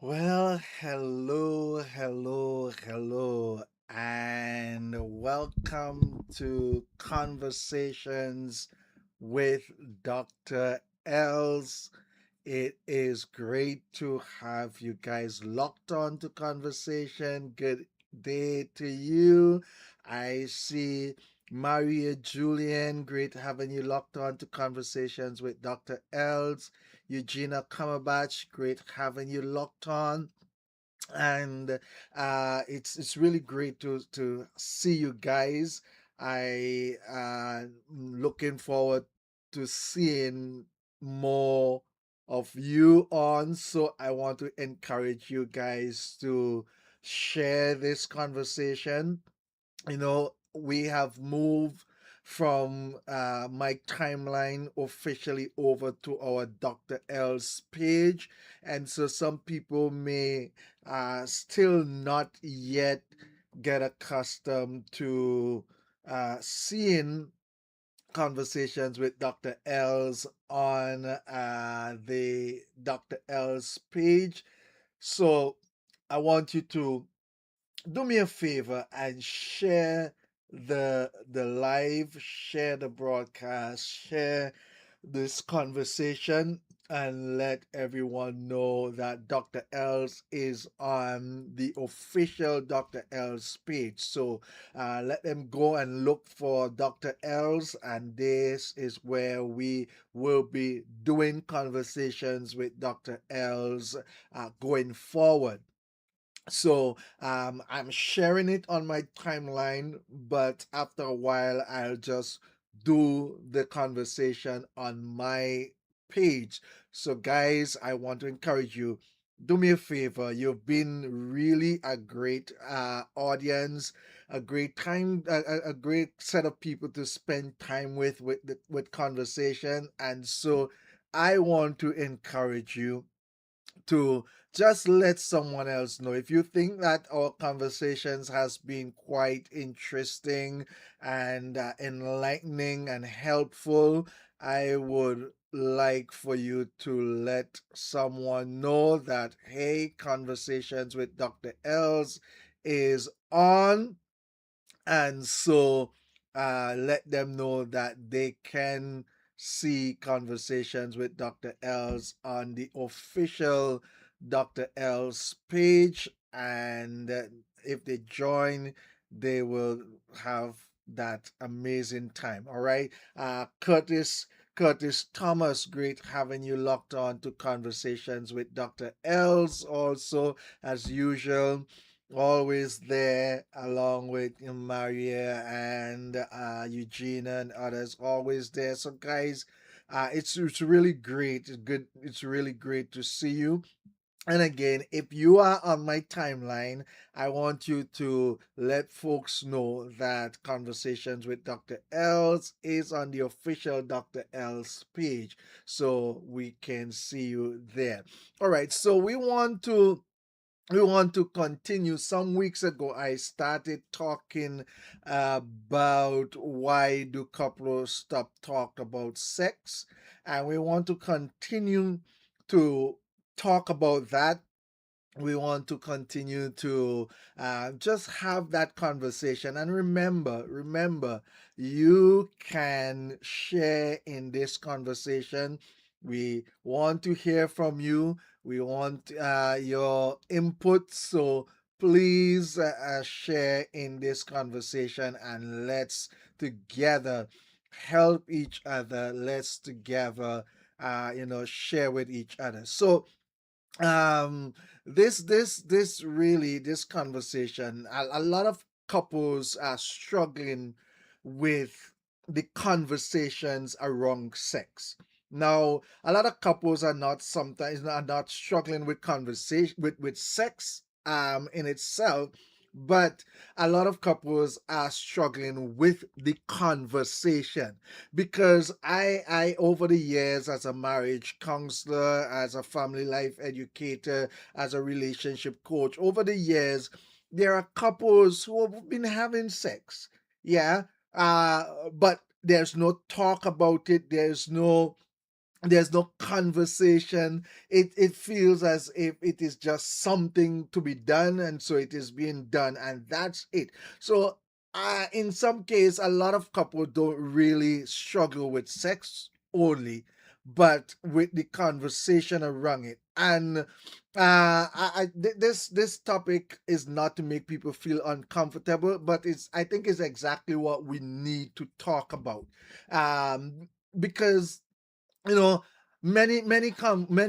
Well, hello, and welcome to Conversations with Dr. Els. It is great to have you guys locked on to conversation. Good day to you. I see Maria Julian, great having you locked on to conversations with Dr. Els. Eugenia Cumberbatch, great having you locked on. And it's really great to see you guys. I looking forward to seeing more of you on. So I want to encourage you guys to share this conversation. We have moved from my timeline officially over to our Dr. L's page. And so some people may still not yet get accustomed to seeing conversations with Dr. L's on the Dr. L's page. So I want you to do me a favor and share the live, share the broadcast, share this conversation, and let everyone know that Dr. Els is on the official Dr. Els page. So let them go and look for Dr. Els, and this is where we will be doing conversations with Dr. Els going forward. So I'm sharing it on my timeline, but after a while, I'll just do the conversation on my page. So, guys, I want to encourage you. Do me a favor. You've been really a great audience, a great time, a great set of people to spend time with conversation, and so I want to encourage you to just let someone else know if you think that our conversations has been quite interesting and enlightening and helpful. I would like for you to let someone know that hey, Conversations with Dr. Els is on, and so let them know that they can see Conversations with Dr. Els on the official Dr. Els page. And if they join, they will have that amazing time. All right. Curtis Thomas, great having you locked on to Conversations with Dr. Els also, as usual, always there along with Maria and Eugenia and others, always there. So guys, it's really great. It's really great to see you. And again, if you are on my timeline, I want you to let folks know that Conversations with Dr. Els is on the official Dr. Els page, so we can see you there. All right, so we want to continue. Some weeks ago, I started talking about why do couples stop talk about sex, and we want to continue to talk about that. We want to continue to just have that conversation. And remember, you can share in this conversation. We want to hear from you. We want your input. So please share in this conversation, and let's together help each other. Let's together share with each other. So um this really, this conversation, a lot of couples are struggling with the conversations around sex. Now, a lot of couples are not, sometimes are not struggling with conversation with sex in itself, but a lot of couples are struggling with the conversation. Because I over the years, as a marriage counselor, as a family life educator, as a relationship coach, over the years, there are couples who have been having sex, yeah, but there's no talk about it. There's no there's no conversation. It feels as if it is just something to be done, and so it is being done, and that's it. So in some case, a lot of couples don't really struggle with sex only, but with the conversation around it. And this topic is not to make people feel uncomfortable, but I think it's exactly what we need to talk about, because you know many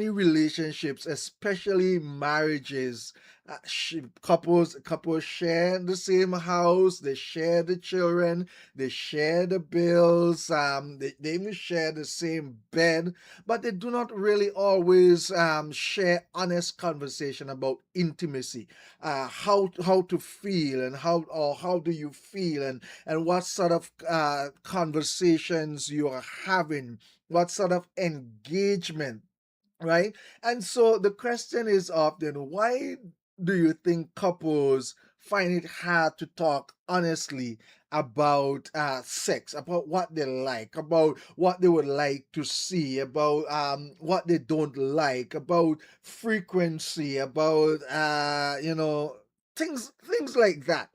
relationships, especially marriages, couples share the same house, they share the children, they share the bills, they even share the same bed, but they do not really always share honest conversation about intimacy, how to feel, and how do you feel, and what sort of conversations you are having, what sort of engagement, right? And so the question is often, why do you think couples find it hard to talk honestly about sex, about what they like, about what they would like to see, about what they don't like, about frequency, about things like that,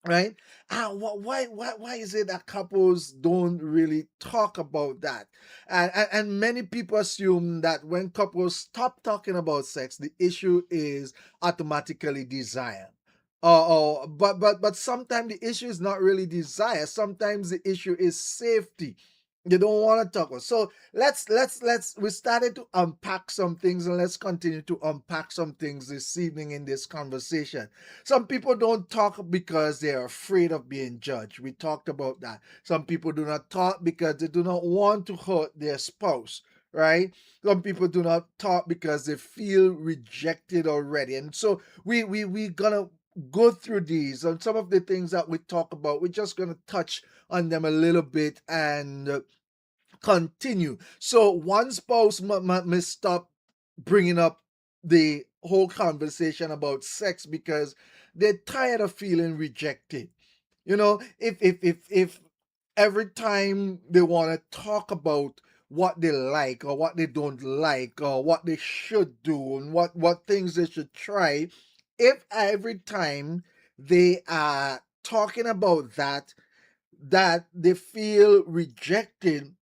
right? Why is it that couples don't really talk about that? And many people assume that when couples stop talking about sex, the issue is automatically desire. But sometimes the issue is not really desire. Sometimes the issue is safety. They don't want to talk about. So let's we started to unpack some things, and let's continue to unpack some things this evening in this conversation. Some people don't talk because they're afraid of being judged. We talked about that. Some people do not talk because they do not want to hurt their spouse, right? Some people do not talk because they feel rejected already. And so we gonna go through these, and some of the things that we talk about, we're just gonna touch on them a little bit and continue. So one spouse may stop bringing up the whole conversation about sex because they're tired of feeling rejected. If every time they want to talk about what they like or what they don't like or what they should do and what things they should try, if every time they are talking about that they feel rejected,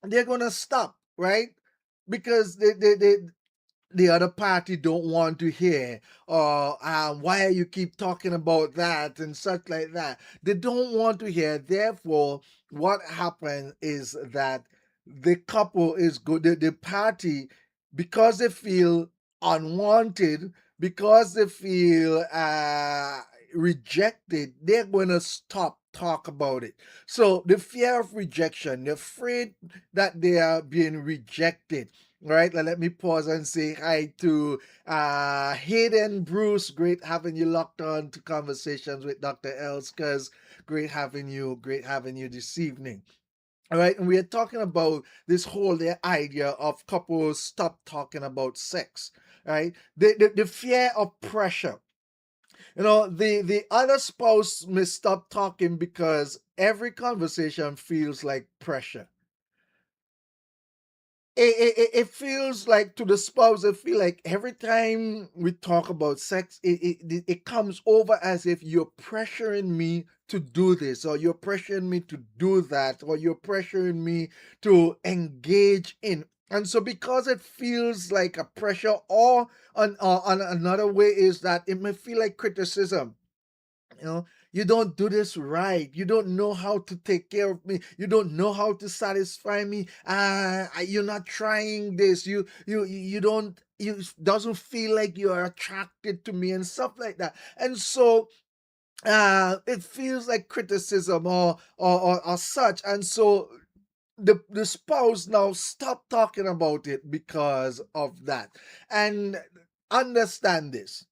they're gonna stop, right? Because the other party don't want to hear, or why you keep talking about that and such like that. They don't want to hear. Therefore, what happens is that the couple is good, the party, because they feel unwanted, because they feel rejected, they're going to stop talk about it. So the fear of rejection, they're afraid that they are being rejected. Right, let me pause and say hi to Hayden Bruce. Great having you locked on to Conversations with Dr. Els, because great having you this evening. All right, and we are talking about this whole idea of couples stop talking about sex, right? The fear of pressure. The other spouse may stop talking because every conversation feels like pressure. It feels like, to the spouse, it feel like every time we talk about sex, it comes over as if you're pressuring me to do this, or you're pressuring me to do that, or you're pressuring me to engage in. And so because it feels like a pressure, or on another way is that it may feel like criticism. you know you don't do this right, you don't know how to take care of me, you don't know how to satisfy me, you're not trying this, you don't, you doesn't feel like you're attracted to me and stuff like that. And so it feels like criticism, or such. And so the spouse now stop talking about it because of that. And understand this: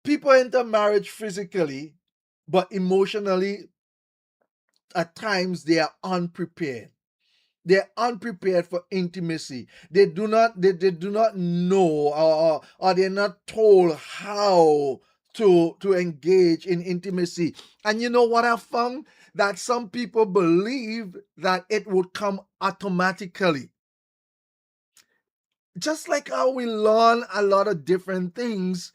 people enter marriage physically, but emotionally, at times they are unprepared. They're unprepared for intimacy. They do not know, or they're not told how to engage in intimacy. And you know what I found? that some people believe that it would come automatically. Just like how we learn a lot of different things,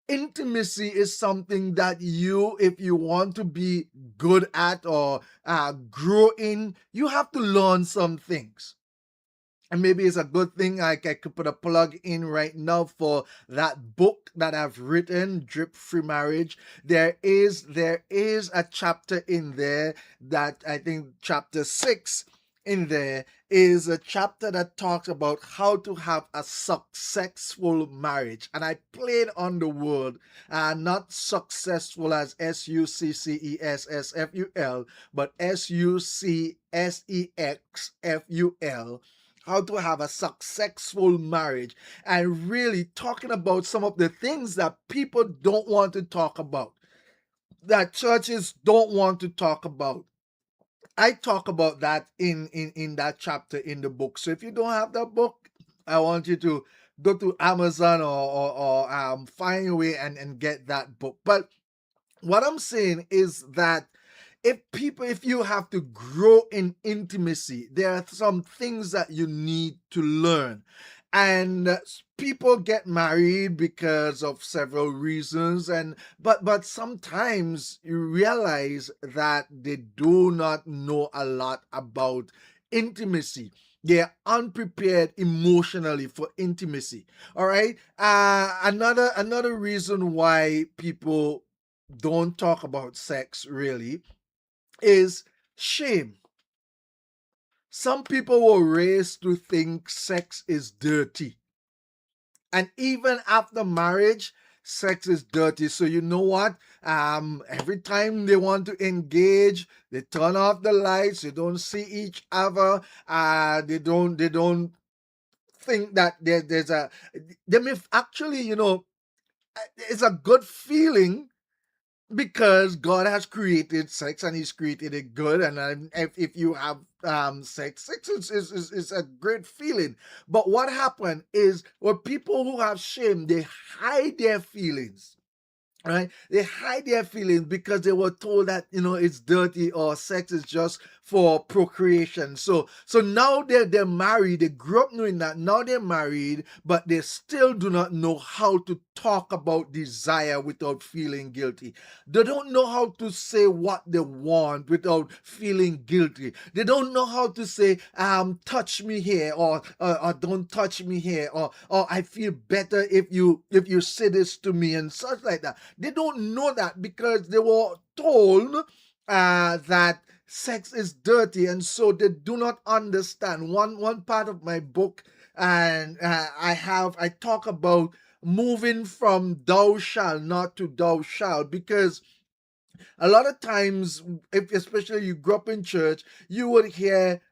intimacy is something that you, if you want to be good at or grow in, you have to learn some things. And maybe it's a good thing I could put a plug in right now for that book that I've written, Drip Free Marriage. There is a chapter in there that I think chapter 6 in there is a chapter that talks about how to have a successful marriage. And I played on the word, not successful as successful, but successful, how to have a successful marriage, and really talking about some of the things that people don't want to talk about, that churches don't want to talk about. I talk about that in that chapter in the book. So if you don't have that book, I want you to go to Amazon or find a way and get that book. But what I'm saying is that if you have to grow in intimacy, there are some things that you need to learn. And people get married because of several reasons, and but sometimes you realize that they do not know a lot about intimacy. They're unprepared emotionally for intimacy. All right. Another reason why people don't talk about sex really is shame. Some people were raised to think sex is dirty. And even after marriage, sex is dirty. So you know what? Every time they want to engage, they turn off the lights, they don't see each other, they don't think that there's a they may actually, it's a good feeling because God has created sex and He's created it good. And if you have sex is a great feeling. But what happened is, when people who have shame, they hide their feelings. Right? They hide their feelings because they were told that it's dirty, or sex is just for procreation. So now they're married. They grew up knowing that. Now they're married, but they still do not know how to talk about desire without feeling guilty. They don't know how to say what they want without feeling guilty. They don't know how to say touch me here, or don't touch me here, or I feel better if you say this to me, and such like that. They don't know that because they were told that sex is dirty, and so they do not understand. One part of my book, and I talk about moving from thou shall not to thou shall, because a lot of times, if especially you grew up in church, you would hear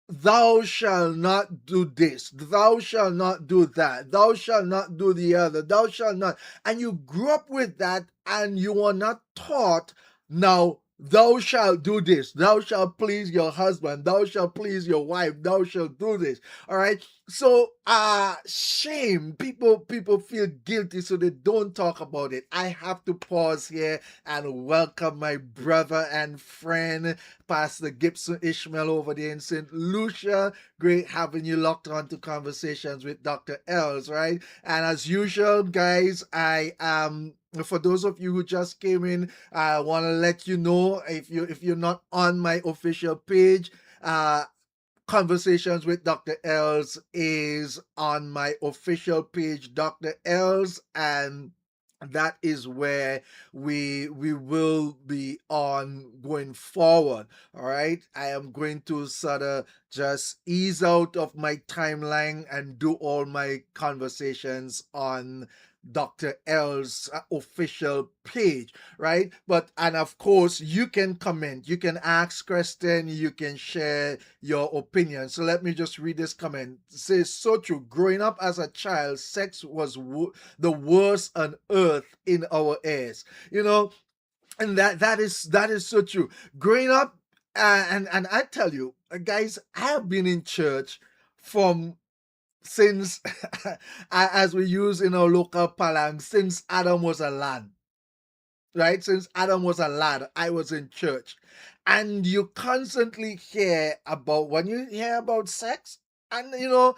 thou shall not do this, thou shall not do that, thou shall not do the other, thou shall not. And you grew up with that, and you were not taught, now thou shalt do this, thou shalt please your husband, thou shalt please your wife, thou shalt do this. All right. So shame, people feel guilty, so they don't talk about it. I have to pause here and welcome my brother and friend, Pastor Gibson Ishmael, over there in St. Lucia. Great having you locked on to Conversations with Dr. Els, right? And as usual, guys, for those of you who just came in, I want to let you know, if you're not on my official page, Conversations with Dr. Els is on my official page, Dr. Els, and that is where we will be on going forward. All right, I am going to sort of just ease out of my timeline and do all my conversations on Dr. L's official page, right? And of course, you can comment, you can ask question, you can share your opinion. So let me just read this comment. It says, so true. Growing up as a child, sex was the worst on earth in our ears. And that is so true. Growing up, and I tell you, guys, I have been in church from since as we use in our local parlance, since Adam was a lad. Right? Since Adam was a lad, I was in church. And you constantly hear about when you hear about sex, and you know,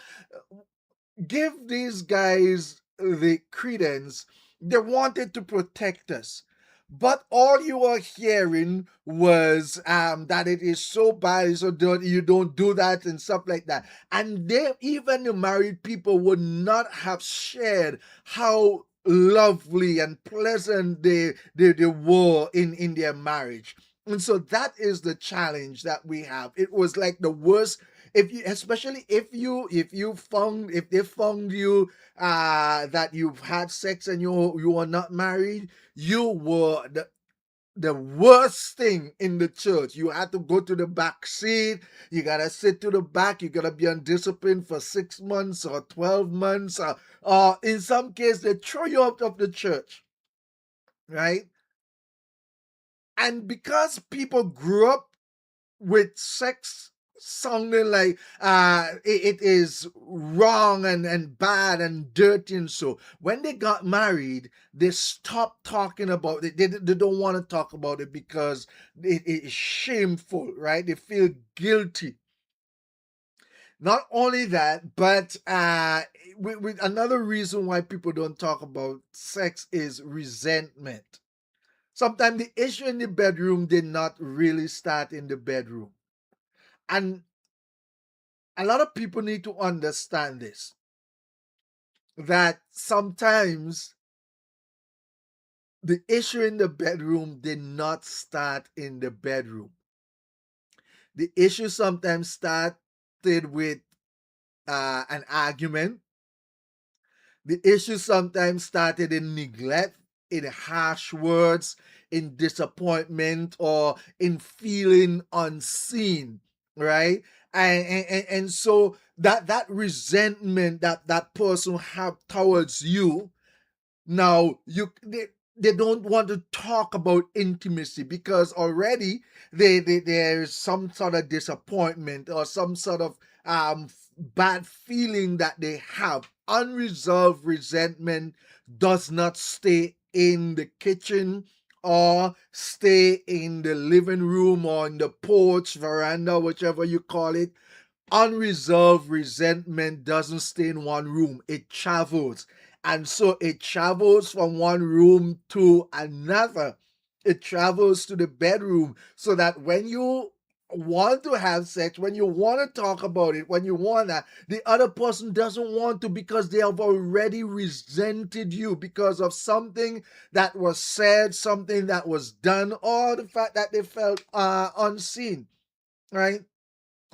give these guys the credence. They wanted to protect us. But all you are hearing was that it is so bad, so you don't do that and stuff like that. And they, even the married people, would not have shared how lovely and pleasant they were in their marriage. And so that is the challenge that we have. It was like the worst, if you, especially if they found you that you've had sex and you are not married, you were the worst thing in the church. You had to go to the back seat. You gotta sit to the back. You gotta be on discipline for 6 months or 12 months, or in some case they throw you out of the church, right? And because people grew up with sex sounding like it is wrong and bad and dirty, and so when they got married they stopped talking about it. They don't want to talk about it because it is shameful, right? They feel guilty. Not only that, but with another reason why people don't talk about sex is resentment. Sometimes the issue in the bedroom did not really start in the bedroom. And a lot of people need to understand this, that sometimes the issue in the bedroom did not start in the bedroom. The issue sometimes started with an argument. The issue sometimes started in neglect, in harsh words, in disappointment, or in feeling unseen, right? And so that resentment that that person have towards you, now they don't want to talk about intimacy because already there's some sort of disappointment or some sort of bad feeling that they have. Unresolved resentment does not stay in the kitchen or stay in the living room or in the porch, veranda, whichever you call it. Unresolved resentment doesn't stay in one room, it travels. And so it travels from one room to another. It travels to the bedroom, so that when you want to have sex, when you want to talk about it, when you want that, the other person doesn't want to because they have already resented you because of something that was said, something that was done, or the fact that they felt unseen, right?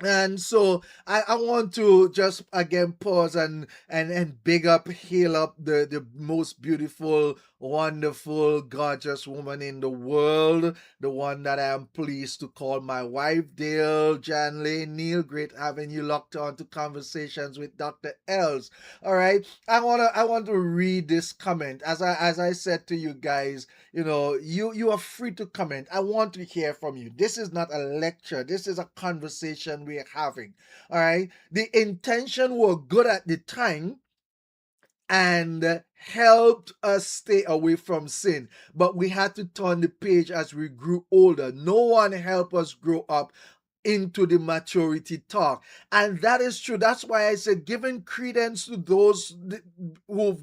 And so I want to just again pause and big up, hail up the most beautiful, wonderful, gorgeous woman in the world, the one that I am pleased to call my wife, Dale Janley Neal. Great having you locked on to Conversations with Dr. Els. All right. I want to read this comment. As I said to you guys, you are free to comment. I want to hear from you. This is not a lecture, this is a conversation we're having. All right, the intention were good at the time and helped us stay away from sin, but we had to turn the page as we grew older. No one helped us grow up into the maturity talk. And that is true. That's why I said giving credence to those who've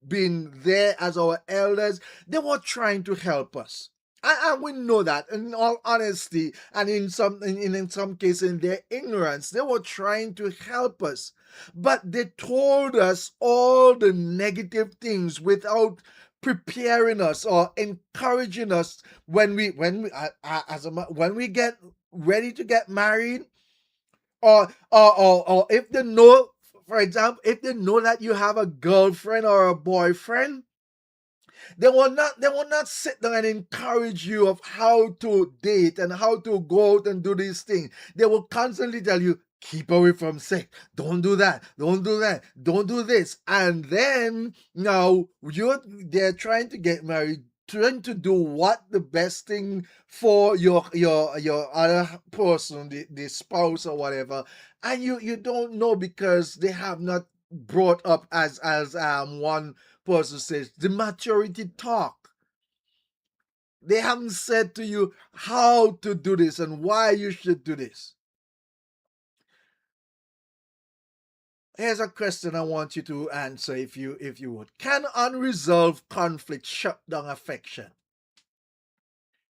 been there as our elders. They were trying to help us. And we know that, in all honesty, and in some cases in their ignorance, they were trying to help us. But they told us all the negative things without preparing us or encouraging us when we get ready to get married, or if they know, for example, if they know that you have a girlfriend or a boyfriend, they will not sit down and encourage you of how to date and how to go out and do these things. They will constantly tell you, keep away from sex, don't do that, don't do that, don't do this. And then now they're trying to get married, trying to do what the best thing for your other person, the spouse or whatever. And you don't know because they have not brought up, as one person says, the maturity talk. They haven't said to you how to do this and why you should do this. Here's a question I want you to answer if you would. Can unresolved conflict shut down affection?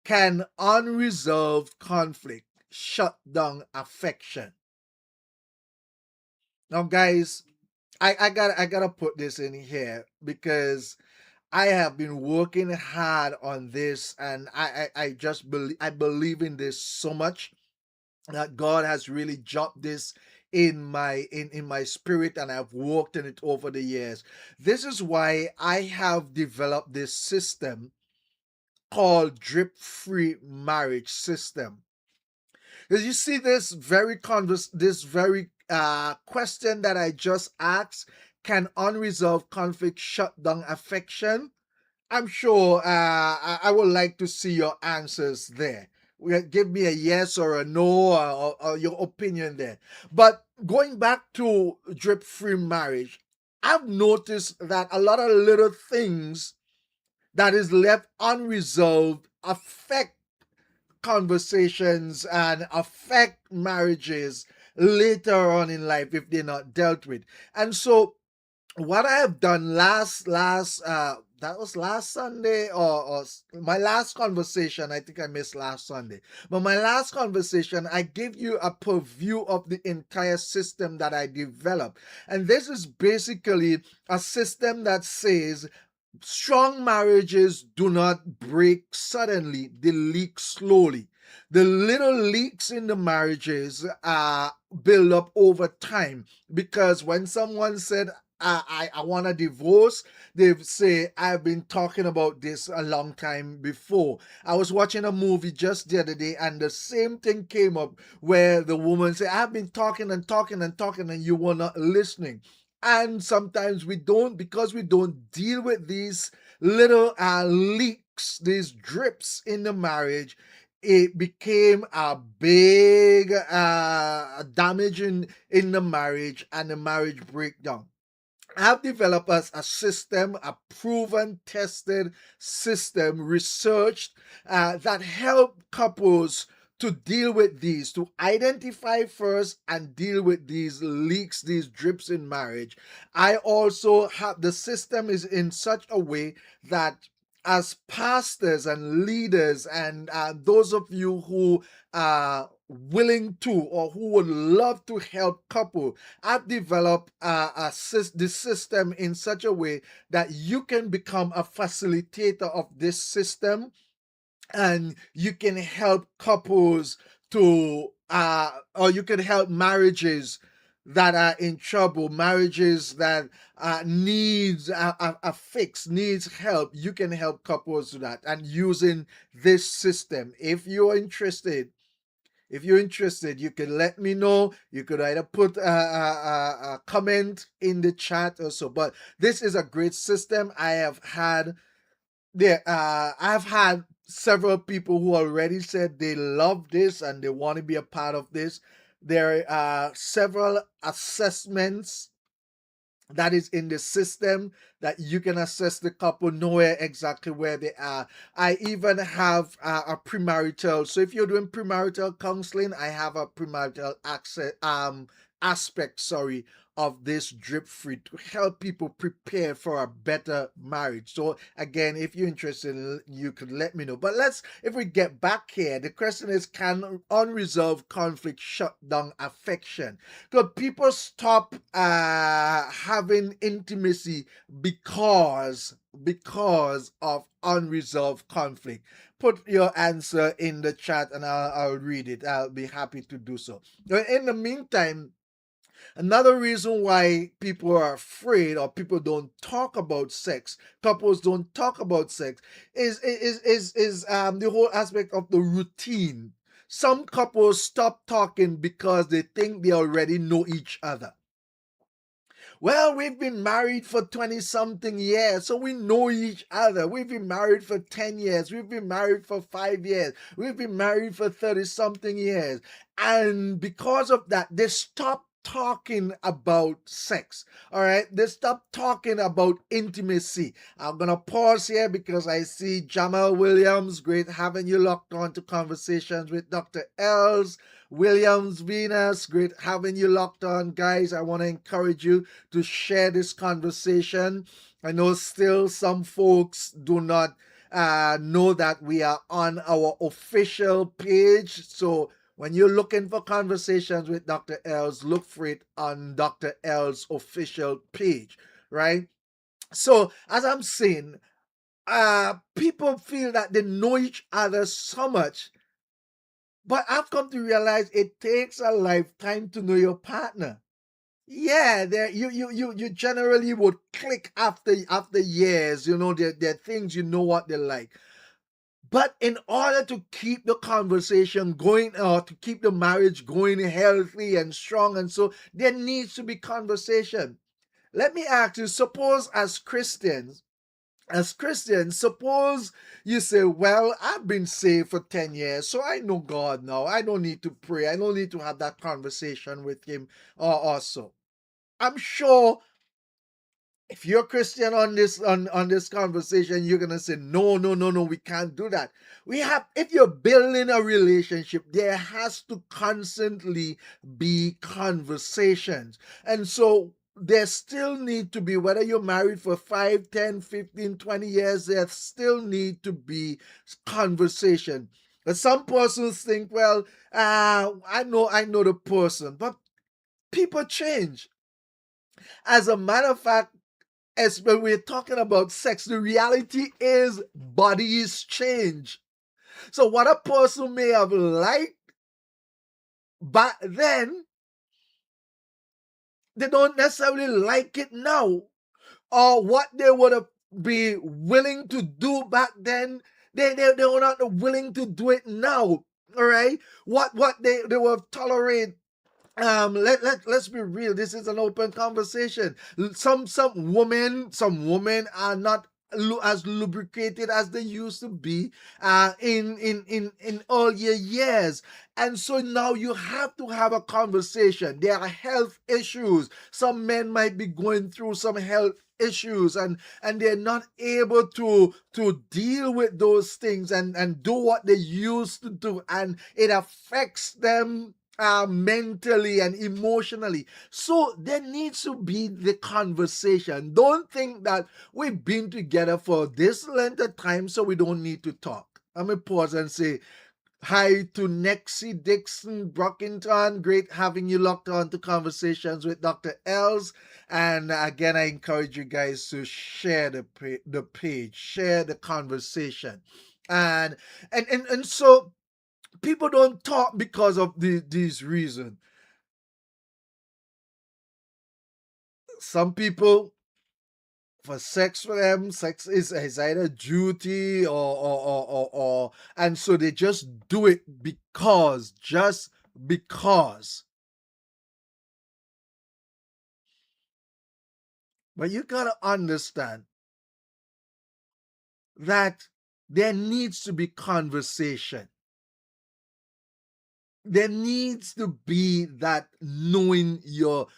Can unresolved conflict shut down affection? Now, guys, I gotta put this in here because I have been working hard on this, and I just believe in this so much that God has really dropped this in my spirit, and I've worked in it over the years. This is why I have developed this system called drip free marriage system. Because you see this very question that I just asked, can unresolved conflict shut down affection? I'm sure I would like to see your answers there. Give me a yes or a no, or your opinion there. But going back to drip free marriage, I've noticed that a lot of little things that is left unresolved affect conversations and affect marriages later on in life if they're not dealt with. And so what I have done that was last Sunday, or my last conversation. I think I missed last Sunday, but my last conversation, I gave you a preview of the entire system that I developed, and this is basically a system that says strong marriages do not break suddenly, they leak slowly. The little leaks in the marriages build up over time, because when someone said, I want a divorce, they say, I've been talking about this a long time before. I was watching a movie just the other day, and the same thing came up where the woman said, I've been talking and talking and talking, and you were not listening. And sometimes we don't, because we don't deal with these little leaks, these drips in the marriage. It became a big damage in the marriage, and the marriage breakdown. I've developed a system, a proven, tested system, researched, that help couples to deal with these, to identify first and deal with these leaks, these drips in marriage. I also have the system is in such a way that as pastors and leaders, and those of you who are willing to or who would love to help couple, I've developed the system in such a way that you can become a facilitator of this system, and you can help couples to or you can help marriages that are in trouble, marriages that needs a fix, needs help. You can help couples do that, and using this system. If you're interested, you can let me know. You could either put a comment in the chat or so. But this is a great system. I've had several people who already said they love this and they want to be a part of this. There are several assessments that is in the system that you can assess the couple, know exactly where they are. I even have a premarital. So if you're doing premarital counseling, I have a premarital aspect, of this drip free to help people prepare for a better marriage. So again, if you're interested, you could let me know. But if we get back here, the question is, can unresolved conflict shut down affection? Because people stop having intimacy because of unresolved conflict. Put your answer in the chat and I'll read it. I'll be happy to do so. In the meantime, another reason why people are afraid or people don't talk about sex, couples don't talk about sex, is the whole aspect of the routine. Some couples stop talking because they think they already know each other. Well, we've been married for 20 something years, so we know each other. We've been married for 10 years. We've been married for 5 years. We've been married for 30 something years. And because of that, they stop talking about sex. All right, they stop talking about intimacy. I'm gonna pause here because I see Jamal Williams. Great having you locked on to Conversations with Dr. Els. Williams Venus, great having you locked on. Guys, I want to encourage you to share this conversation. I know still some folks do not know that we are on our official page. So when you're looking for Conversations with Dr. Els, look for it on Dr. Els' official page, right? So as I'm saying, people feel that they know each other so much, but I've come to realize it takes a lifetime to know your partner. Yeah, there you generally would click after years. You know, there are things you know what they like. But in order to keep the conversation going or to keep the marriage going healthy and strong, and so there needs to be conversation. Let me ask you, suppose as Christians, suppose you say, well, I've been saved for 10 years, so I know God now. I don't need to pray. I don't need to have that conversation with him or so. I'm sure if you're Christian on this conversation, you're gonna say, no, no, no, no, we can't do that. If you're building a relationship, there has to constantly be conversations. And so there still need to be, whether you're married for 5, 10, 15, 20 years, there still need to be conversation. And some persons think, well, I know the person, but people change. As a matter of fact, as when we're talking about sex, the reality is bodies change. So what a person may have liked back then, they don't necessarily like it now. Or what they would have be willing to do back then, they were not willing to do it now. All right. What they will tolerate. Let's be real. This is an open conversation. Some women are not as lubricated as they used to be in earlier years, and so now you have to have a conversation. There are health issues. Some men might be going through some health issues, and they're not able to deal with those things and do what they used to do, and it affects them mentally and emotionally. So there needs to be the conversation. Don't think that we've been together for this length of time, so we don't need to talk. Let me pause and say hi to Nexie Dixon Brockington. Great having you locked on to Conversations with Dr. Els. And again, I encourage you guys to share the page, share the conversation. And so people don't talk because of these reasons. Some people, for them, sex is either duty or and so they just do it just because. But you gotta understand that there needs to be conversation. There needs to be that knowing your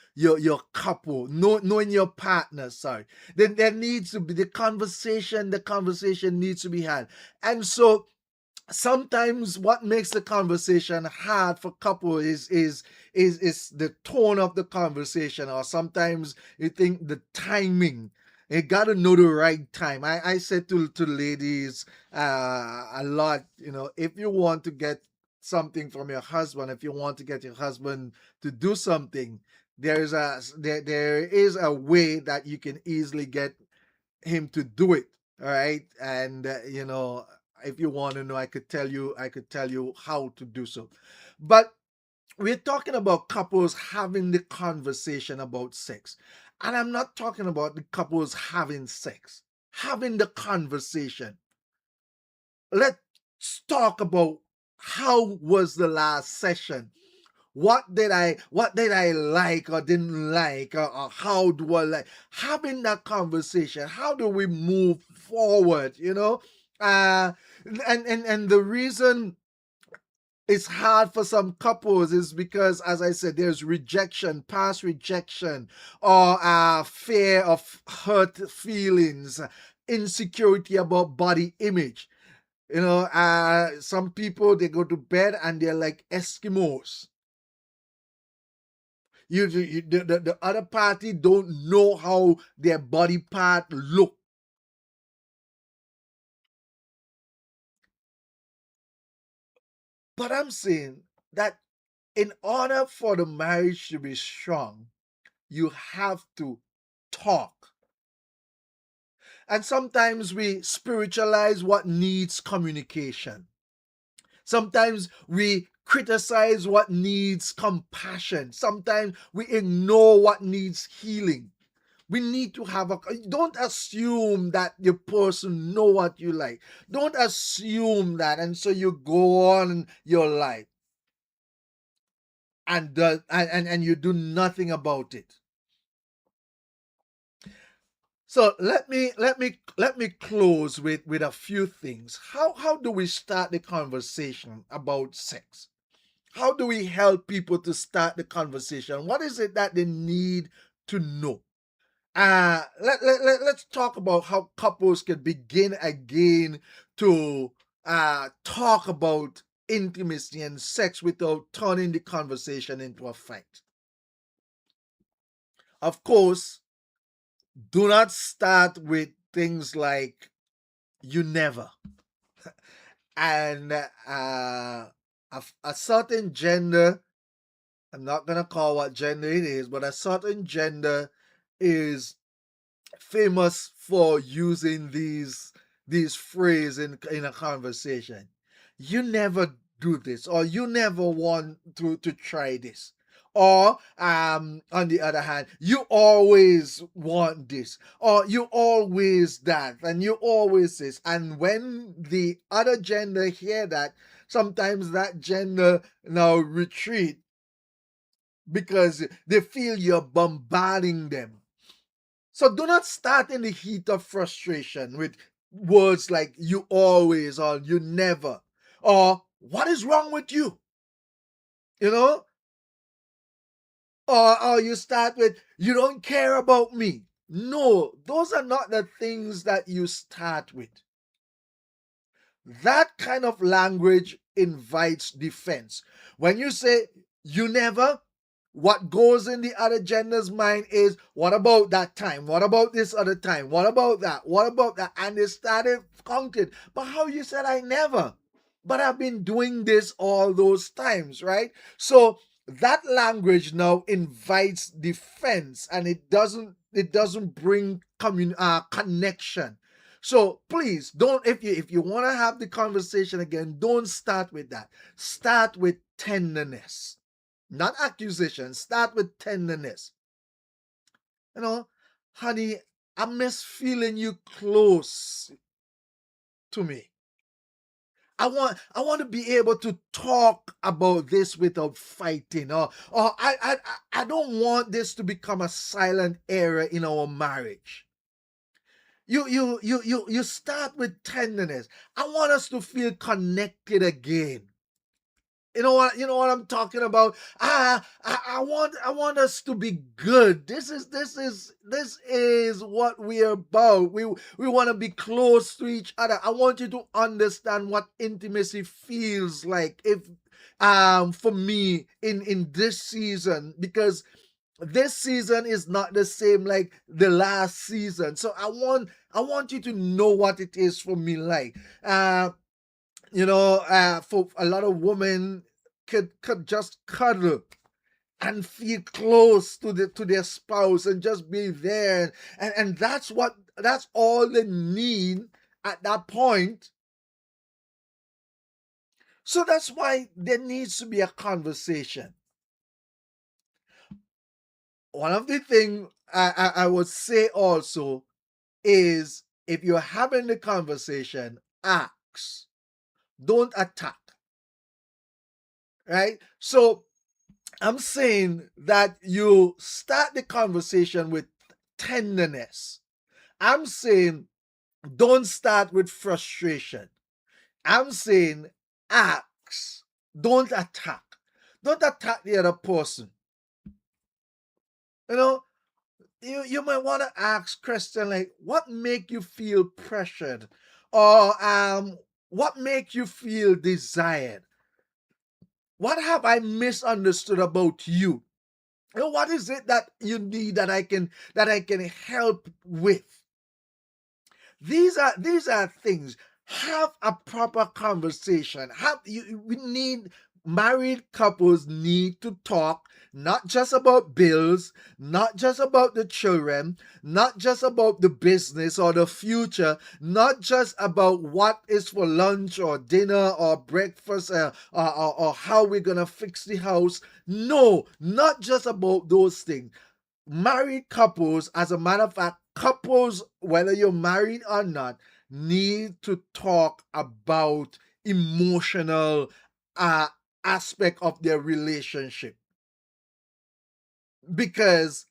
couple, knowing your partner. Sorry, then there needs to be the conversation needs to be had. And so sometimes what makes the conversation hard for couple is the tone of the conversation, or sometimes you think the timing. You gotta know the right time. I said to ladies a lot, if you want to get something from your husband, if you want to get your husband to do something, there is a way that you can easily get him to do it. All right. And if you want to know, I could tell you how to do so. But we're talking about couples having the conversation about sex, and I'm not talking about the couples having sex, having the conversation. Let's talk about how was the last session. What did I like or didn't like, or how do I like having that conversation? How do we move forward? Uh and the reason it's hard for some couples is because, as I said, there's rejection, past rejection, or fear of hurt feelings, insecurity about body image. Some people, they go to bed and they're like Eskimos. The other party don't know how their body part look. But I'm saying that in order for the marriage to be strong, you have to talk. And sometimes we spiritualize what needs communication. Sometimes we criticize what needs compassion. Sometimes we ignore what needs healing. We need to have a, don't assume that the person know what you like. Don't assume that, and so you go on your life and you do nothing about it. So let me close with a few things. How do we start the conversation about sex? How do we help people to start the conversation? What is it that they need to know? Let's talk about how couples can begin again to talk about intimacy and sex without turning the conversation into a fight. Of course, do not start with things like you never and a certain gender. I'm not gonna call what gender it is, but a certain gender is famous for using these phrases in a conversation. You never do this, or you never want to try this. Or on the other hand, you always want this, or you always that, and you always this. And when the other gender hear that, sometimes that gender now retreat because they feel you're bombarding them. So do not start in the heat of frustration with words like you always or you never or what is wrong with you? You know? Or you start with you don't care about me. No, those are not the things that you start with. That kind of language invites defense. When you say you never, what goes in the other gender's mind is, what about that time? What about this other time? What about that? What about that? And they started counting. But how you said I never? But I've been doing this all those times, right? So that language now invites defense, and it doesn't bring connection. So please don't, if you want to have the conversation again, don't start with that. Start with tenderness, not accusation. Start with tenderness. You know, honey, I miss feeling you close to me. I want to be able to talk about this without fighting, or I don't want this to become a silent era in our marriage. You start with tenderness. I want us to feel connected again. You know what I'm talking about. I want us to be good. This is what we're about. We want to be close to each other. I want you to understand what intimacy feels like, if for me in this season, because this season is not the same like the last season. So I want you to know what it is for me like. For a lot of women could just cuddle and feel close to their spouse and just be there, and that's all they need at that point. So that's why there needs to be a conversation. One of the things I would say also is, if you're having the conversation, ask, don't attack, right? So I'm saying that you start the conversation with tenderness. I'm saying don't start with frustration. I'm saying ask. Don't attack. Don't attack the other person. You know, you might want to ask question like, what make you feel pressured, or what make you feel desired? What have I misunderstood about you? You know, what is it that you need that I can help with? These are things. Have a proper conversation. We need married couples need to talk not just about bills, not just about the children, not just about the business or the future, not just about what is for lunch or dinner or breakfast, or how we're gonna fix the house. No, not just about those things. Married couples, as a matter of fact, couples, whether you're married or not, need to talk about emotional uh, aspect of their relationship, because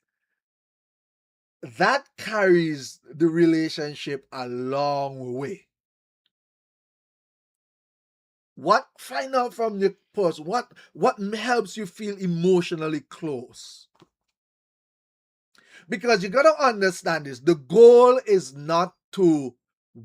that carries the relationship a long way. What Find out from the person what helps you feel emotionally close, because you got to understand this. The goal is not to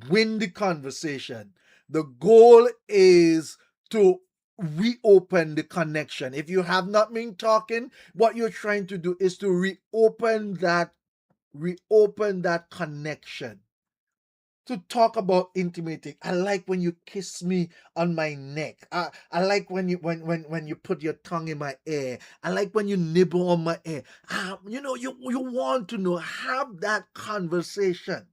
win the conversation. The goal is to reopen the connection. If you have not been talking, what you're trying to do is to reopen that connection, to talk about intimacy. I like when you kiss me on my neck. I like when you put your tongue in my ear. I like when you nibble on my ear. You want to know. Have that conversation.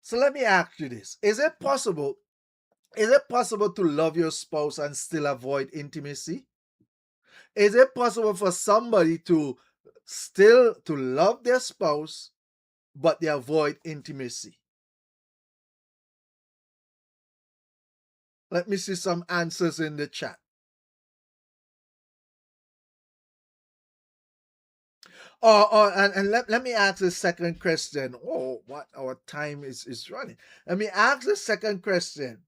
So let me ask you this: Is it possible? Is it possible to love your spouse and still avoid intimacy? Is it possible for somebody to still to love their spouse but they avoid intimacy? Let me see some answers in the chat. And let me ask the second question. Oh, what our time is running. Let me ask the second question.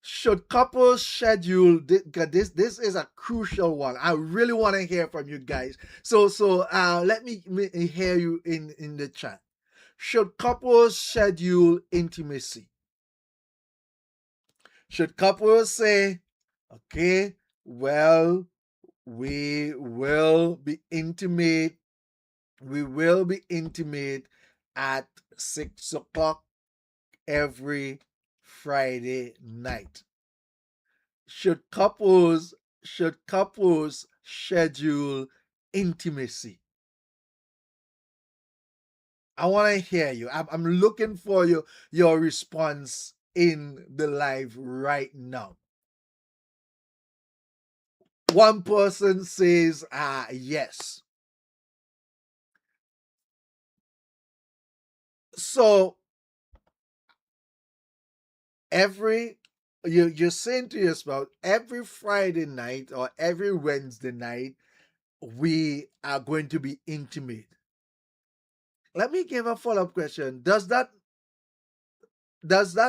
Should couples schedule this is a crucial one. I really want to hear from you guys. So let me hear you in the chat. Should couples schedule intimacy? Should couples say, okay, well, we will be intimate at 6 o'clock every Friday night? Should couples schedule intimacy? I want to hear you. I'm looking for your response in the live right now. One person says yes. So you're saying to yourself, every Friday night or every Wednesday night we are going to be intimate. Let me give a follow-up question. Does that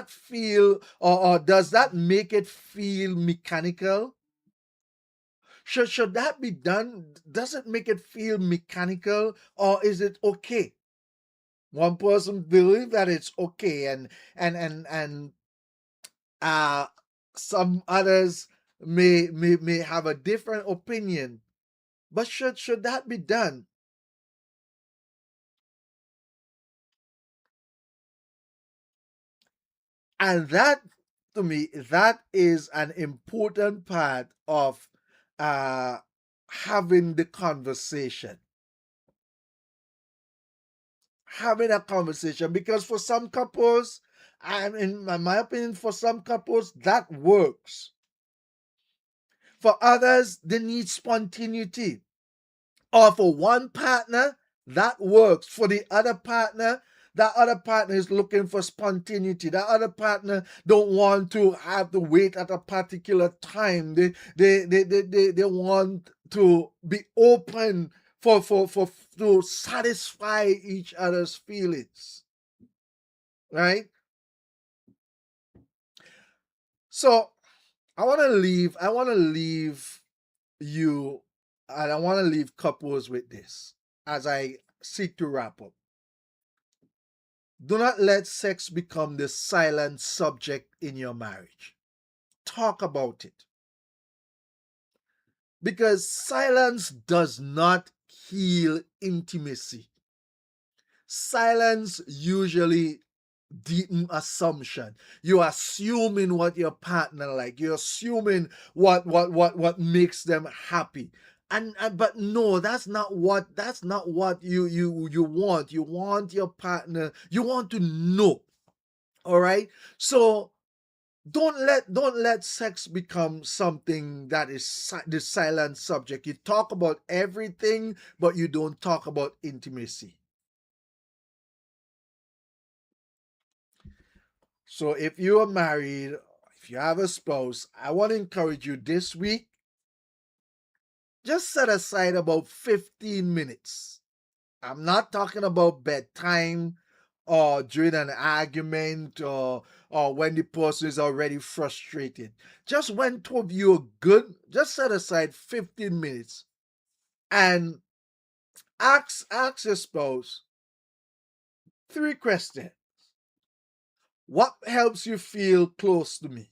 feel, or does that make it feel mechanical? Should that be done? Does it make it feel mechanical, or is it okay? One person believe that it's okay, and uh some others may have a different opinion. But should that be done? And that, to me, that is an important part of uh having the conversation. Having a conversation, because for some couples, and in my opinion, for some couples that works. For others, they need spontaneity. Or for one partner, that works. For the other partner, that other partner is looking for spontaneity. That other partner don't want to have to wait at a particular time. They want to be open for to satisfy each other's feelings. Right? So I want to leave you, and I want to leave couples with this as I seek to wrap up. Do not let sex become the silent subject in your marriage. Talk about it, because silence does not heal intimacy. Silence usually deepen assumption. You're assuming what your partner like. You're assuming what makes them happy. And but no, that's not what you want. You want your partner. You want to know. All right. So don't let sex become something that is the silent subject. You talk about everything, but you don't talk about intimacy. So if you are married, if you have a spouse, I want to encourage you this week, just set aside about 15 minutes. I'm not talking about bedtime or during an argument or when the person is already frustrated. Just when two of you are good, just set aside 15 minutes and ask your spouse three questions. What helps you feel close to me?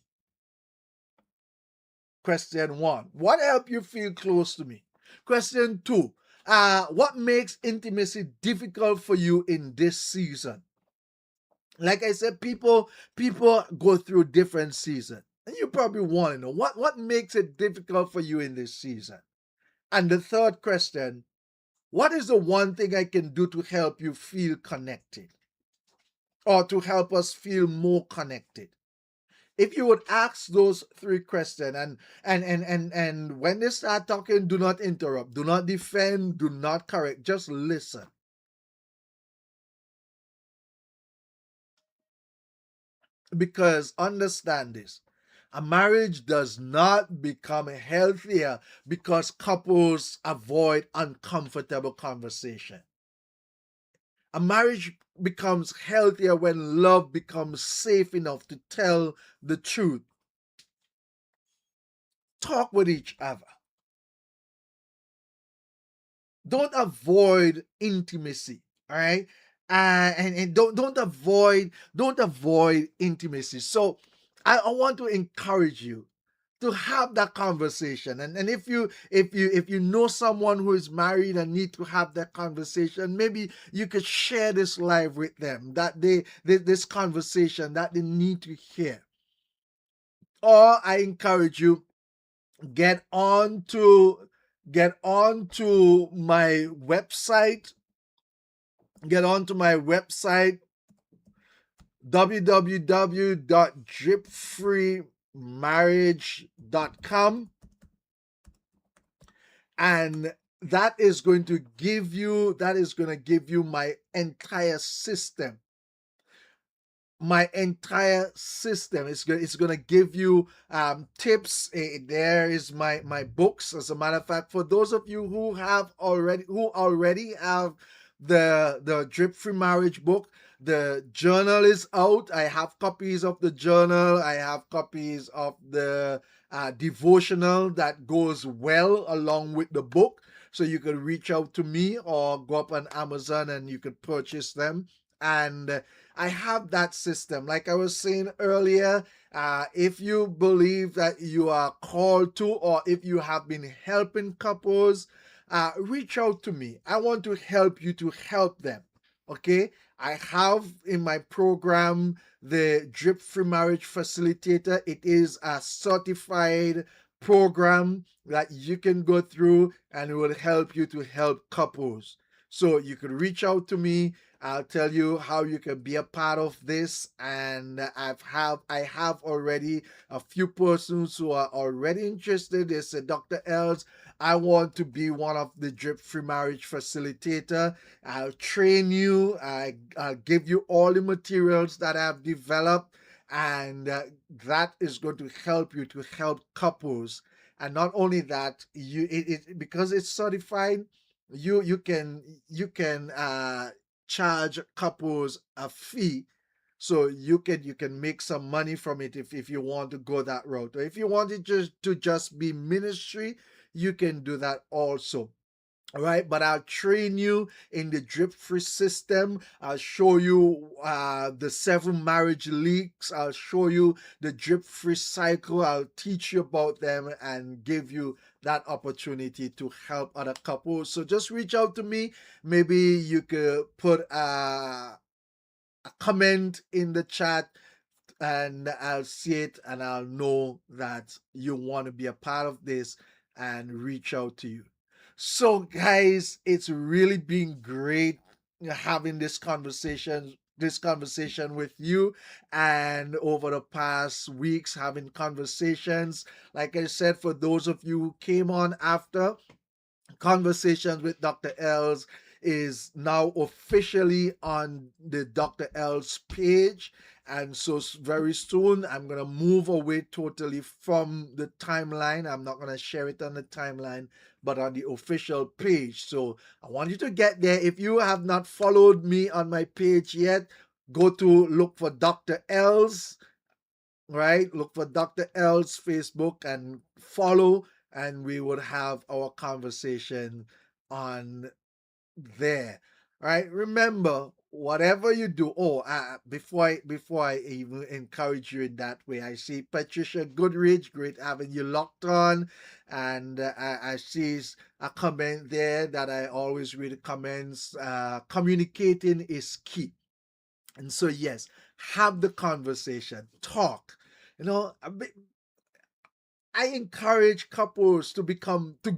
Question one, what help you feel close to me? Question two, what makes intimacy difficult for you in this season? Like I said, people go through different seasons. And you probably want to know what makes it difficult for you in this season. And the third question, what is the one thing I can do to help you feel connected or to help us feel more connected? If you would ask those three questions, and when they start talking, do not interrupt, do not defend, do not correct, just listen. Because understand this, a marriage does not become healthier because couples avoid uncomfortable conversation. A marriage becomes healthier when love becomes safe enough to tell the truth. Talk with each other. Don't avoid intimacy. All right. And don't avoid intimacy. So I want to encourage you to have that conversation. And if you know someone who is married and need to have that conversation, maybe you could share this live with them, that this conversation that they need to hear. Or I encourage you, get on to get on to my website get on to my website, www.dripfreemarriage.com, and that is going to give you my entire system. It's going to give you tips. There is my books. As a matter of fact, for those of you who already have the Drip Free Marriage book, the journal is out. I have copies of the journal. I have copies of the devotional that goes well along with the book. So you can reach out to me or go up on Amazon and you could purchase them. And I have that system. Like I was saying earlier, if you believe that you are called to, or if you have been helping couples, reach out to me. I want to help you to help them. Okay? I have in my program the Drip Free Marriage Facilitator. It is a certified program that you can go through and it will help you to help couples. So you could reach out to me. I'll tell you how you can be a part of this, and I have already a few persons who are already interested. They said, Dr. Els, I want to be one of the Drip Free Marriage Facilitator. I'll train you. I'll give you all the materials that I've developed, and that is going to help you to help couples. And not only that, because it's certified, you can charge couples a fee So you can make some money from it if you want to go that route. Or if you want it just be ministry, you can do that also. All right, but I'll train you in the drip free system. I'll show you the 7 marriage leaks. I'll show you the drip free cycle. I'll teach you about them and give you that opportunity to help other couples. So just reach out to me. Maybe you could put a comment in the chat and I'll see it and I'll know that you want to be a part of this and reach out to you. So, guys, it's really been great having this conversation with you, and over the past weeks having conversations. Like I said, for those of you who came on after, Conversations with Dr. Els is now officially on the Dr. Els page. And so very soon I'm going to move away totally from the timeline. I'm not going to share it on the timeline, but on the official page. So I want you to get there. If you have not followed me on my page yet, go to look for Dr. Els, right? Look for Dr. L's Facebook and follow, and we would have our conversation on there. All right. Remember, whatever you do. Oh, before I even encourage you in that way, I see Patricia Goodrich. Great having you locked on, and I see a comment there that I always read the comments. Communicating is key. And so, yes, have the conversation, talk. You know, I encourage couples to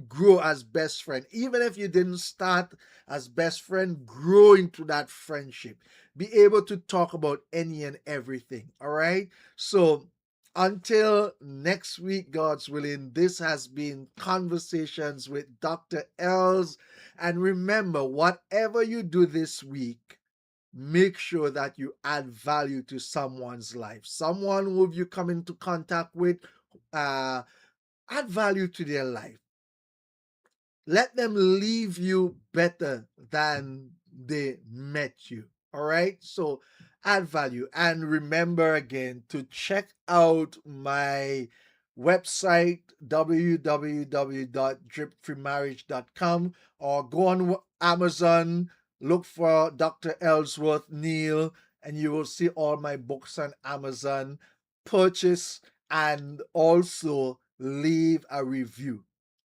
grow as best friend. Even if you didn't start as best friend, grow into that friendship. Be able to talk about any and everything. All right. So until next week, God's willing, this has been Conversations with Dr. Els. And remember, whatever you do this week, make sure that you add value to someone's life. Someone who you come into contact with, uh, add value to their life. Let them leave you better than they met you. All right. So add value. And remember again to check out my website, www.dripfreemarriage.com, or go on Amazon, look for Dr. Ellsworth Neil, and you will see all my books on Amazon. Purchase and also leave a review.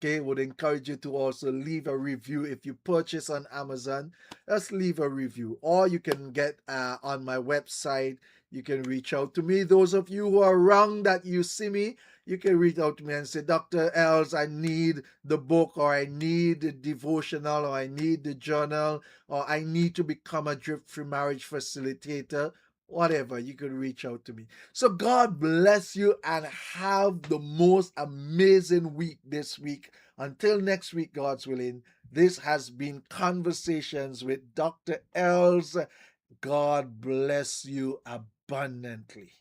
Okay, would encourage you to also leave a review if you purchase on Amazon. Just leave a review, or you can get on my website. You can reach out to me. Those of you who are wrong that you see me, you can reach out to me and say, Dr. Els, I need the book, or I need the devotional, or I need the journal, or I need to become a drip free marriage facilitator. Whatever, you can reach out to me. So God bless you and have the most amazing week this week. Until next week, God's willing, this has been Conversations with Dr. Els. God bless you abundantly.